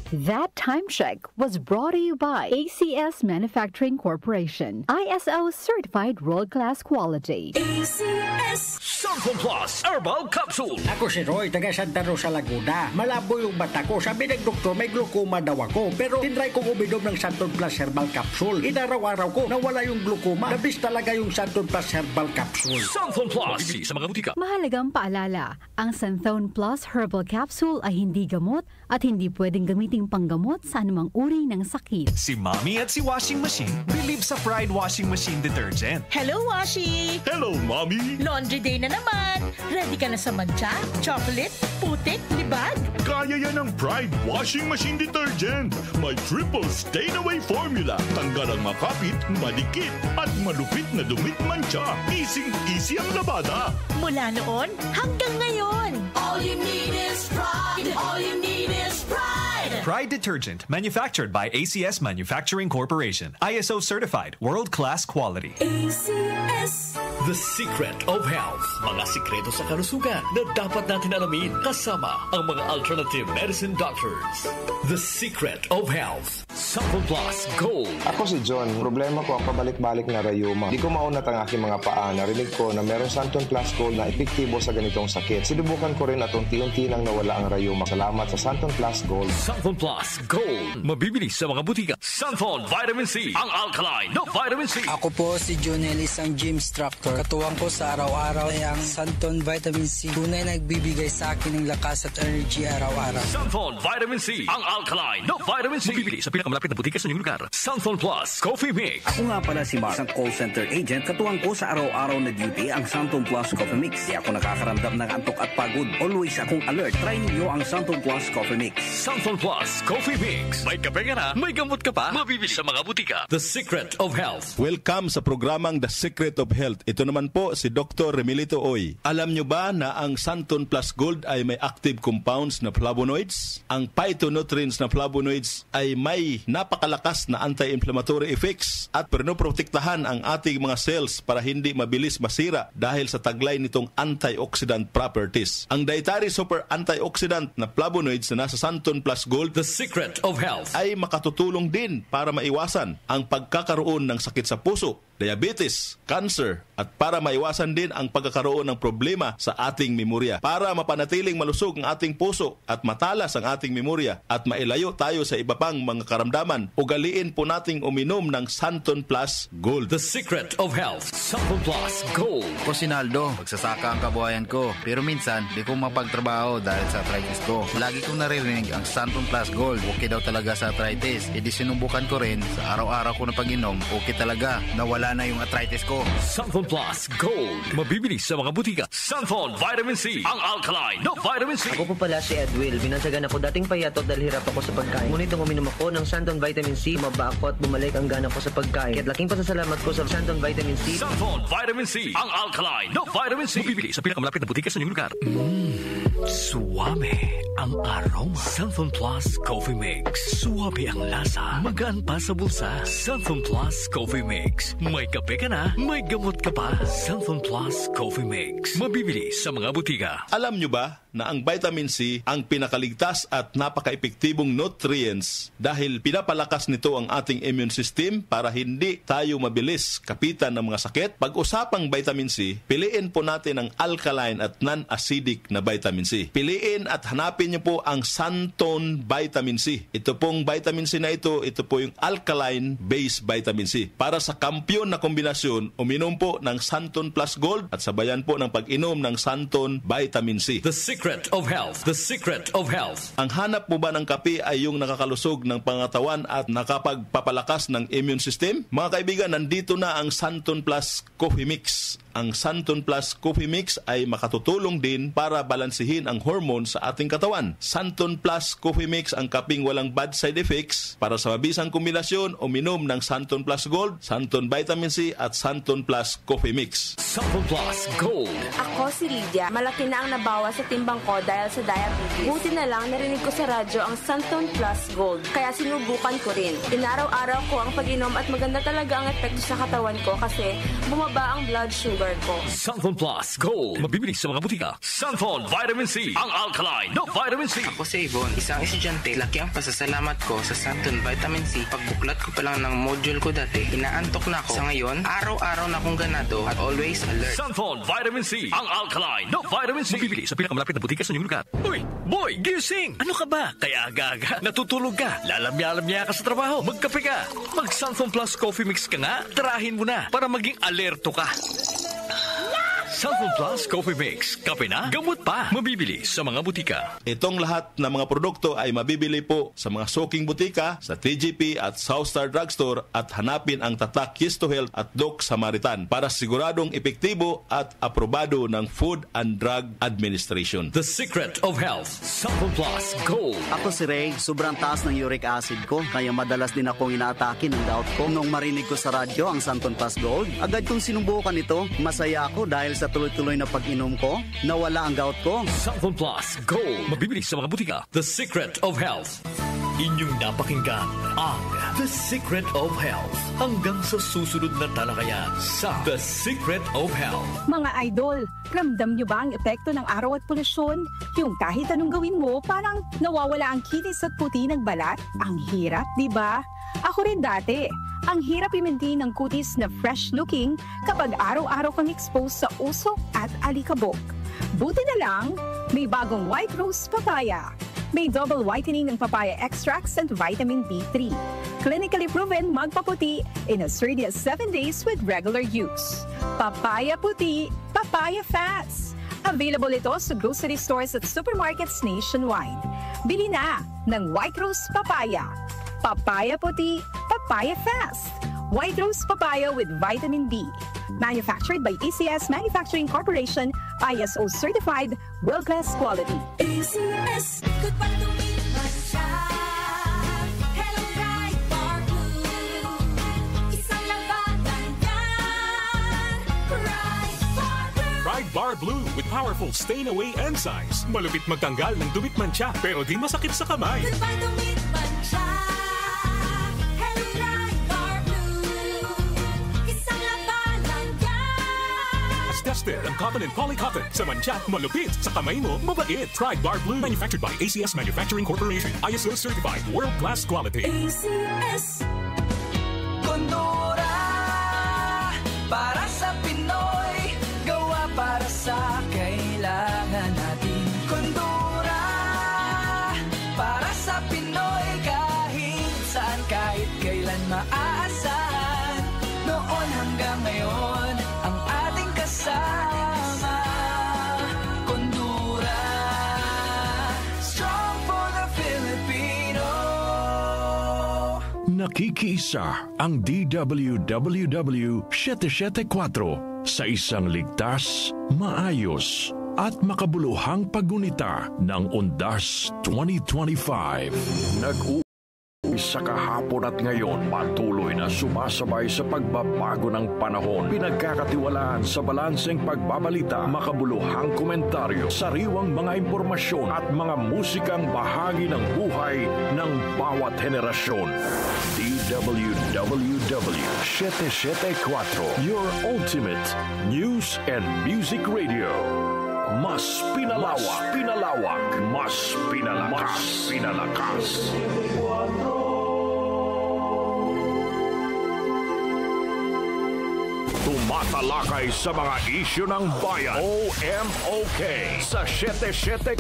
That time check was brought to you by ACS Manufacturing Corporation. ISO certified world-class quality. ACS Santon Plus Herbal Capsule. Ako si Roy, taga Santa Rosa, Laguna. Malabo yung mata ko. Sabi ng doktor, may glaucoma daw ako. Pero tinry kong uminom ng Santon Plus Herbal Capsule. Inaraw-araw ko, nawala yung glaucoma. Nabis talaga yung Santon Plus Herbal Capsule. Santon Plus. Mabibili sa mga butika. Mahalagang paalala, ang Santon Plus Herbal Capsule ay hindi gamot at hindi pwedeng gamitin panggamot sa anumang uri ng sakit. Si Mommy at si Washing Machine believe sa Pride Washing Machine Detergent. Hello, Washi! Hello, Mommy! Laundry day na naman! Ready ka na sa mancha, chocolate, putik, libag? Kaya yan ang Pride Washing Machine Detergent. May triple stain-away formula. Tanggal ang makapit, malikit, at malupit na dumit mancha. Easy ang labada. Mula noon hanggang ngayon. All you need is pride. All you need is pride. Pride Detergent, manufactured by ACS Manufacturing Corporation. ISO certified, world-class quality. ACS. The Secret of Health. Mga sikreto sa kalusugan na dapat natin alamin kasama ang mga alternative medicine doctors. The Secret of Health. Santon Plus Gold. Ako si John. Problema ko ang pabalik-balik na rayuma. Di ko maunat ang aking mga paa. Narinig ko na meron Santon Plus Gold na epektibo sa ganitong sakit. Sinubukan ko rin at unti-unti nang nawala ang rayuma. Salamat sa Santon Plus Gold. Santon Plus Gold. Mabibili sa mga butika. Santon Vitamin C. Ang alkaline na vitamin C. Ako po si Junel, isang gym instructor. Katuwang ko sa araw-araw ay ang Santon Vitamin C. Tunay nagbibigay sa akin ng lakas at energy araw-araw. Santon Vitamin C. Ang alkaline na vitamin C. Mabibili sa pinakamalapit na butika sa inyong lugar. Santon Plus Coffee Mix. Ako nga pala si Mark, isang call center agent. Katuwang ko sa araw-araw na duty ang Santon Plus Coffee Mix. Di ako nakakaramdam ng antok at pagod. Always akong alert. Try ninyo ang Santon Plus Coffee Mix. Santon Plus Coffee Mix. May kape ka na, may gamot ka pa. Mabibili sa mga butika. The Secret of Health. Welcome sa programang The Secret of Health. Ito naman po si Dr. Remilito Oy. Alam nyo ba na ang Santon Plus Gold ay may active compounds na flavonoids? Ang phytonutrients na flavonoids ay may napakalakas na anti-inflammatory effects at pinoprotektahan ang ating mga cells para hindi mabilis masira dahil sa taglay nitong antioxidant properties. Ang dietary super antioxidant na flavonoids na nasa Santon Plus Gold, The Secret of Health, ay makatutulong din para maiwasan ang pagkakaroon ng sakit sa puso, diabetes, cancer, at para maiwasan din ang pagkakaroon ng problema sa ating memorya. Para mapanatiling malusog ang ating puso at matalas ang ating memorya at mailayo tayo sa iba pang mga karamdaman, ugaliin po nating uminom ng Santon Plus Gold. The Secret of Health. Santon Plus Gold. Ako si Naldo, magsasaka ang kabuhayan ko. Pero minsan, di ko mapagtrabaho dahil sa arthritis ko. Lagi kong naririnig ang Santon Plus Gold. Okay daw talaga sa arthritis. E di sinubukan ko rin. Sa araw-araw ko na pag-inom, okay talaga. Nawala na yung arthritis ko. Santon Plus Gold. Mabibili sa mga butika. Santon Vitamin C. Ang alkaline na vitamin C. Ako po pala si Edwil. Binansagan ako dating payatot dahil hirap ako sa pagkain. Ngunit nung uminom ako ng Santon Vitamin C, maba ako at bumalik ang gana ko sa pagkain. Kaya't laking pasasalamat ko sa Santon Vitamin C. Santon Vitamin C. Ang alkaline na vitamin C. Mabibili sa pinakamalapit na butika sa inyong lugar. Suwame ang aroma. Santon Plus Coffee Mix. Suwabe ang lasa. Magaan pa sa bulsa. Santon Plus Coffee Mix. May kape ka na, may gamot ka pa. Santon Plus Coffee Mix. Mabibili sa mga butika. Alam nyo ba na ang vitamin C ang pinakaligtas at napaka-epektibong nutrients dahil pinapalakas nito ang ating immune system para hindi tayo mabilis kapitan ng mga sakit? Pag-usapang vitamin C, piliin po natin ang alkaline at non-acidic na vitamin C. Piliin at hanapin nyo po ang Santon Vitamin C. Ito pong vitamin C na ito po yung alkaline-based vitamin C. Para sa kampyon na kombinasyon, uminom po ng Santon Plus Gold at sabayan po ng pag-inom ng Santon Vitamin C. The Secret of Health. The Secret of Health. Ang hanap mo ba ng kape ay yung nakakalusog ng pangatawan at nakapagpapalakas ng immune system? Mga kaibigan, nandito na ang Santon Plus Coffee Mix. Ang Santon Plus Coffee Mix ay makatutulong din para balansihin ang hormone sa ating katawan. Santon Plus Coffee Mix ang kaping walang bad side effects. Para sa mabisang kombinasyon, uminom ng Santon Plus Gold, Santon Vitamin C at Santon Plus Coffee Mix. Santon Plus Gold. Ako si Lydia. Malaki na ang nabawa sa timbang katawan ko dahil sa diabetes. Buti na lang narinig ko sa radyo ang Santon Plus Gold, kaya sinubukan ko rin. Inaraw-araw ko ang pag-inom at maganda talaga ang epekto sa katawan ko kasi bumaba ang blood sugar ko. Santon Plus Gold. Mabibili sa mga butika. Santon Vitamin C. Ang alkaline na vitamin C. Ako si Yvonne, isang estudyante. Laki ang pasasalamat ko sa Santon Vitamin C. Pagbuklat ko pa lang ng module ko dati, inaantok na ako. Sa ngayon, araw-araw na akong ganado at always alert. Santon Vitamin C. Ang alkaline na vitamin C. Mabibili sa pinakamalapit na butika sa inyong lugar. Uy, boy, gising! Ano ka ba? Kaya aga-aga, natutulog ka. Lalamya-lamya ka sa trabaho. Magkape ka. Mag Santon Plus Coffee Mix ka nga. Tarahin mo na para maging alerto ka. Santon Plus Coffee Mix. Kape na, gamot pa. Mabibili sa mga butika. Itong lahat ng mga produkto ay mabibili po sa mga soking butika, sa TGP at Southstar Drugstore at hanapin ang tatak Yes to Health at Doc Samaritan para siguradong epektibo at aprobado ng Food and Drug Administration. The Secret of Health. Santon Plus Gold. Ako si Ray, sobrang taas ng uric acid ko kaya madalas din akong inaatake ng gout ko. Nung marinig ko sa radyo ang Santon Plus Gold, agad kong sinubukan ito. Masaya ako dahil sa tuloy-tuloy na pag-inom ko, nawala ang gout ko. Santon Plus Gold. Mabibili sa mga butika. The Secret of Health. Inyong napakinggan ang The Secret of Health. Hanggang sa susunod na talakayan sa The Secret of Health. Mga idol, ramdam nyo ba ang epekto ng araw at polusyon? Yung kahit anong gawin mo, parang nawawala ang kinis at puti ng balat? Ang hirap, di ba? Ako rin dati. Ang hirap i-maintain ng kutis na fresh-looking kapag araw-araw kang exposed sa usok at alikabok. Buti na lang, may bagong White Rose Papaya. May double whitening ng papaya extracts and vitamin B3. Clinically proven magpaputi in as early as 7 days with regular use. Papaya puti, papaya fast. Available ito sa grocery stores at supermarkets nationwide. Bili na ng White Rose Papaya. Papaya puti, papaya fast. White Rose Papaya with vitamin B. Manufactured by ACS Manufacturing Corporation, ISO certified, world-class quality. ACS, goodbye to me, Masya. Hello, Right Bar Blue. Isang labanan yan. Right Bar Blue. Right Bar Blue with powerful stain-away enzymes. Malupit magtanggal ng dubit mancha pero di masakit sa kamay. Goodbye to me, Masya. Tested ang cotton and polycotton sa mancha, malupit, sa kamay mo, mabait. Pride Bar Blue, manufactured by ACS Manufacturing Corporation, ISO certified, world-class quality. ACS. Kondura, para sa Pinoy, gawa para sa kailangan natin. Kondura, para sa Pinoy, kahit saan, kahit kailan maaasahan. Noon hanggang ngayon, ang ating kasama. Kondura, strong for the Filipino. Nakikiisa ang DWWW 774 sa isang ligtas, maayos at makabuluhang paggunita ng Undas 2025. Sa kahapon at ngayon, patuloy na sumasabay sa pagbabago ng panahon. Pinagkakatiwalaan sa balanseng pagbabalita, makabuluhang komentaryo, sariwang mga impormasyon at mga musikang bahagi ng buhay ng bawat henerasyon. DWWW 774, your ultimate news and music radio. Mas pinalawak, mas pinalakas. Tumatalakay sa mga isyu ng bayan. OMOK sa 774.